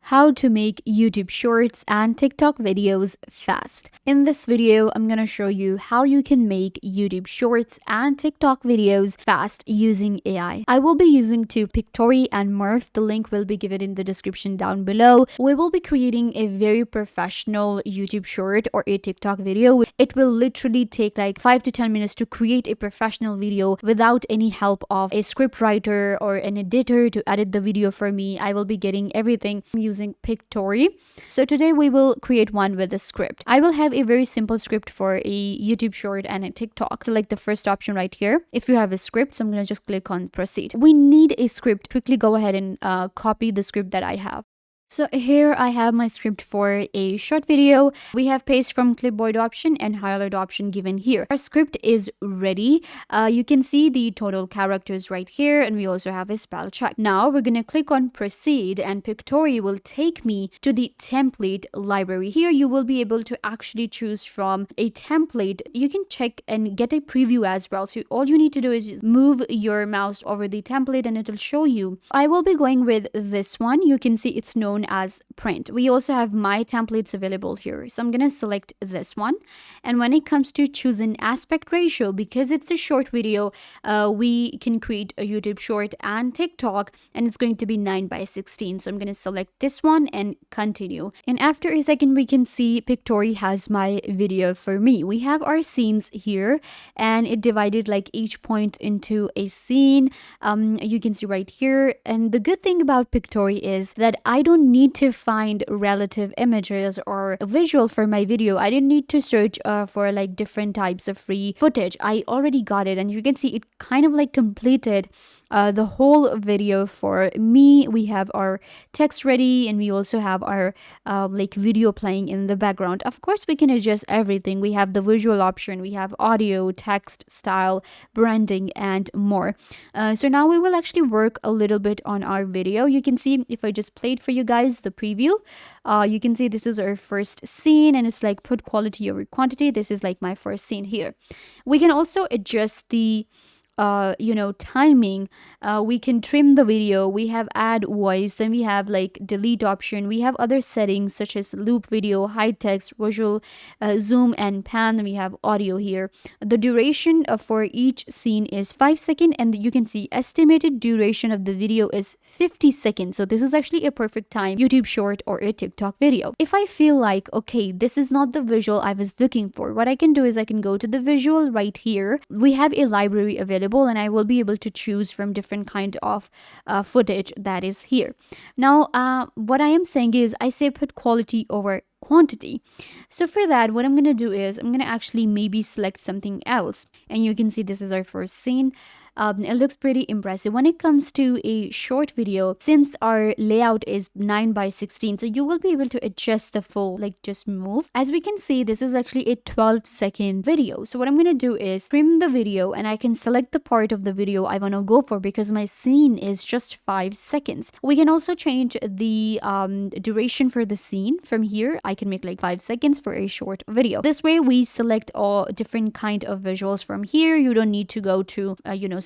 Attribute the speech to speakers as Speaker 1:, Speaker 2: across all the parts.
Speaker 1: how to make YouTube Shorts and TikTok videos fast. In this video, I'm going to show you how you can make YouTube Shorts and TikTok videos fast using AI. I will be using two Pictory and Murph. The link will be given in the description down below. We will be creating a very professional YouTube Short or a TikTok video. It will literally take like 5 to 10 minutes to create a professional video without any help of a script writer or an editor to edit the video for me. I will be getting everything using Pictory. So today we will create one with a script. I will have a very simple script for a YouTube short and a TikTok. Select the first option right here. If you have a script, so I'm going to just click on proceed. We need a script. Quickly go ahead and copy the script that I have. So here I have my script for a short video. We have paste from clipboard option and highlight option given here. Our script is ready. You can see the total characters right here, and we also have a spell check. Now we're going to click on proceed, and Pictory will take me to the template library. Here you will be able to actually choose from a template. You can check and get a preview as well. So all you need to do is just move your mouse over the template and it will show you. I will be going with this one. You can see it's known as print. We also have my templates available here, so I'm going to select this one. And when it comes to choosing aspect ratio, because it's a short video, we can create a YouTube short and TikTok, and it's going to be 9:16. So I'm going to select this one and continue. And after a second, we can see Pictory has my video for me. We have our scenes here, and it divided like each point into a scene. You can see right here. And the good thing about Pictory is that I don't need to find relative images or a visual for my video. I didn't need to search for like different types of free footage. I already got it, and you can see it kind of like completed the whole video for me. We have our text ready, and we also have our like video playing in the background. Of course, we can adjust everything. We have the visual option, we have audio, text, style, branding, and more. So now we will actually work a little bit on our video. You can see if I just played for you guys the preview, you can see this is our first scene, and it's like put quality over quantity. This is like my first scene here. We can also adjust the timing. We can trim the video. We have add voice, then we have like delete option. We have other settings such as loop video, hide text, visual, zoom and pan. Then we have audio here. The duration for each scene is 5 seconds, and you can see estimated duration of the video is 50 seconds. So this is actually a perfect time YouTube short or a TikTok video. If I feel like, okay, this is not the visual I was looking for, what I can do is I can go to the visual right here. We have a library available, and I will be able to choose from different kind of footage that is here. Now what I am saying is I say put quality over quantity. So for that, what I'm going to do is I'm going to actually maybe select something else, and you can see this is our first scene. It looks pretty impressive. When it comes to a short video, since our layout is 9:16, so you will be able to adjust the full, like just move. As we can see, this is actually a 12-second video. So what I'm going to do is trim the video, and I can select the part of the video I want to go for because my scene is just 5 seconds. We can also change the duration for the scene. From here, I can make like 5 seconds for a short video. This way, we select all different kind of visuals from here. You don't need to go to,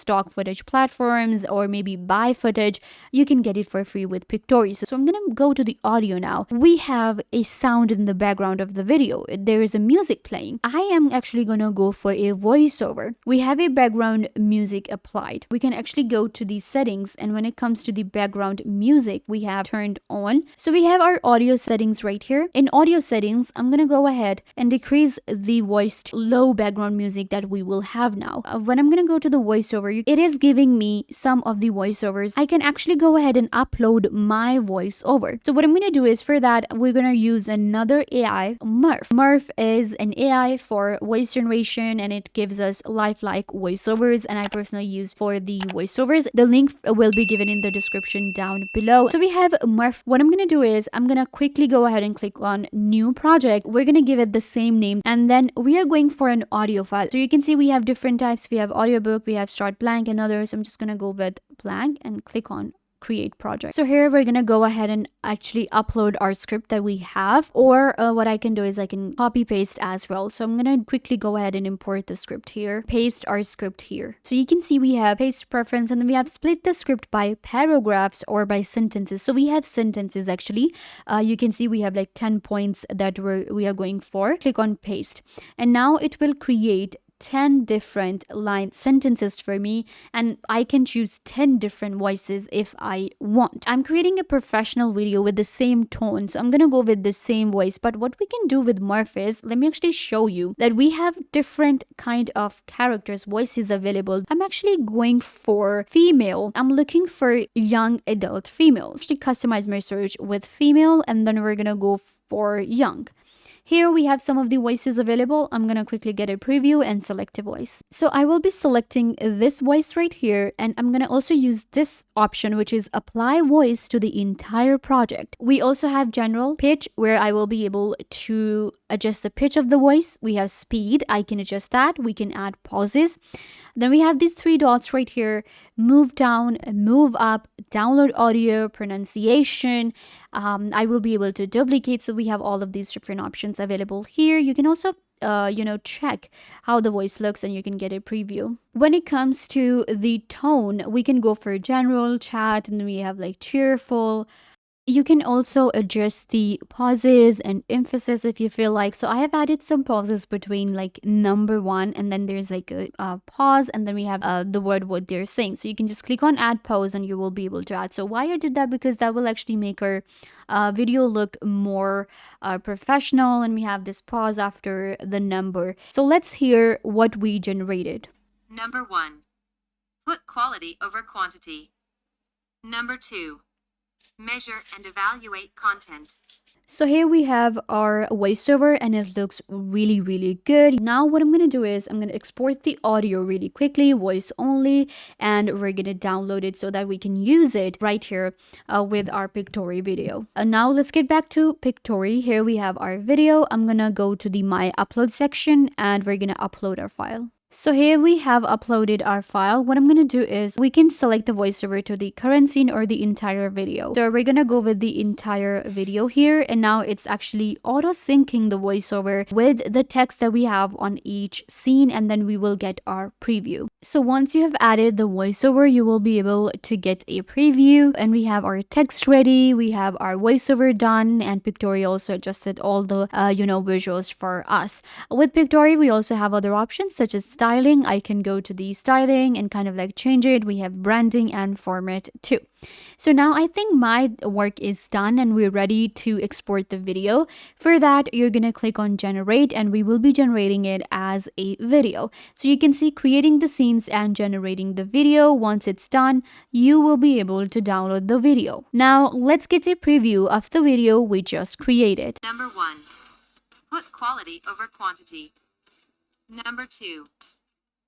Speaker 1: stock footage platforms or maybe buy footage. You can get it for free with Pictory. So I'm going to go to the audio now. We have a sound in the background of the video. There is a music playing. I am actually going to go for a voiceover. We have a background music applied. We can actually go to the settings, and when it comes to the background music, we have turned on. So we have our audio settings right here. In audio settings, I'm going to go ahead and decrease the voiced low background music that we will have now. When I'm going to go to the voiceover, it is giving me some of the voiceovers. I can actually go ahead and upload my voiceover. So what I'm going to do is for that, we're going to use another AI, Murph. Murph is an AI for voice generation, and it gives us lifelike voiceovers, and I personally use for the voiceovers. The link will be given in the description down below. So we have Murph. What I'm going to do is I'm going to quickly go ahead and click on new project. We're going to give it the same name, and then we are going for an audio file. So you can see we have different types. We have audiobook, we have start blank and others. I'm just going to go with blank and click on create project. So here we're gonna go ahead and actually upload our script that we have, or what I can do is I can copy paste as well. So I'm gonna quickly go ahead and import the script here, paste our script here. So you can see we have paste preference, and then we have split the script by paragraphs or by sentences. So we have sentences actually. You can see we have like 10 points that we are going for. Click on paste, and now it will create 10 different line sentences for me, and I can choose 10 different voices if I want. I'm creating a professional video with the same tone, so I'm gonna go with the same voice. But what we can do with Murph is, let me actually show you that we have different kind of characters, voices available. I'm actually going for female. I'm looking for young adult female. Actually customize my search with female, and then we're gonna go for young. Here we have some of the voices available. I'm gonna quickly get a preview and select a voice. So I will be selecting this voice right here, and I'm gonna also use this option, which is apply voice to the entire project. We also have general pitch, where I will be able to adjust the pitch of the voice. We have speed, I can adjust that. We can add pauses. Then we have these three dots right here: move down, move up, download audio, pronunciation. I will be able to duplicate. So we have all of these different options available here. You can also check how the voice looks, and you can get a preview. When it comes to the tone, we can go for general, chat, and then we have like cheerful. You can also adjust the pauses and emphasis if you feel like. So I have added some pauses between like number one, and then there's like a pause, and then we have the word what they're saying. So you can just click on add pause, and you will be able to add. So why I did that, because that will actually make our video look more professional, and we have this pause after the number. So let's hear what we generated.
Speaker 2: Number 1. Put quality over quantity. Number 2. Measure and evaluate content.
Speaker 1: So here we have our voiceover, and it looks really good. Now what I'm going to do is I'm going to export the audio really quickly, voice only, and we're going to download it so that we can use it right here with our Pictory video. Now let's get back to Pictory. Here we have our video. I'm going to go to the My Upload section, and we're going to upload our file. So here we have uploaded our file. What I'm going to do is we can select the voiceover to the current scene or the entire video. So we're going to go with the entire video here, and now it's actually auto syncing the voiceover with the text that we have on each scene, and then we will get our preview. So once you have added the voiceover, you will be able to get a preview, and we have our text ready, we have our voiceover done, and Pictory also adjusted all the visuals for us. With Pictory, we also have other options such as styling. I can go to the styling and kind of like change it. We have branding and format too. So now I think my work is done, and we're ready to export the video. For that, you're gonna click on generate, and we will be generating it as a video. So you can see creating the scenes and generating the video. Once it's done, you will be able to download the video. Now let's get a preview of the video we just created.
Speaker 2: Number 1. Put quality over quantity. Number 2.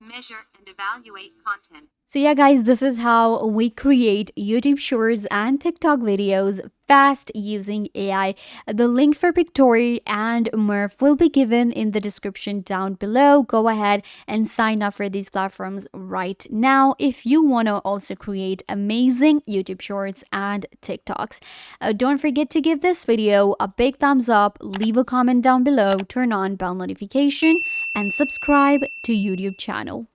Speaker 2: Measure and evaluate content.
Speaker 1: So yeah guys, this is how we create YouTube Shorts and TikTok videos fast using AI. The link for Pictory and Murph will be given in the description down below. Go ahead and sign up for these platforms right now if you want to also create amazing YouTube Shorts and TikToks. Don't forget to give this video a big thumbs up, leave a comment down below, turn on bell notification, and subscribe to YouTube channel.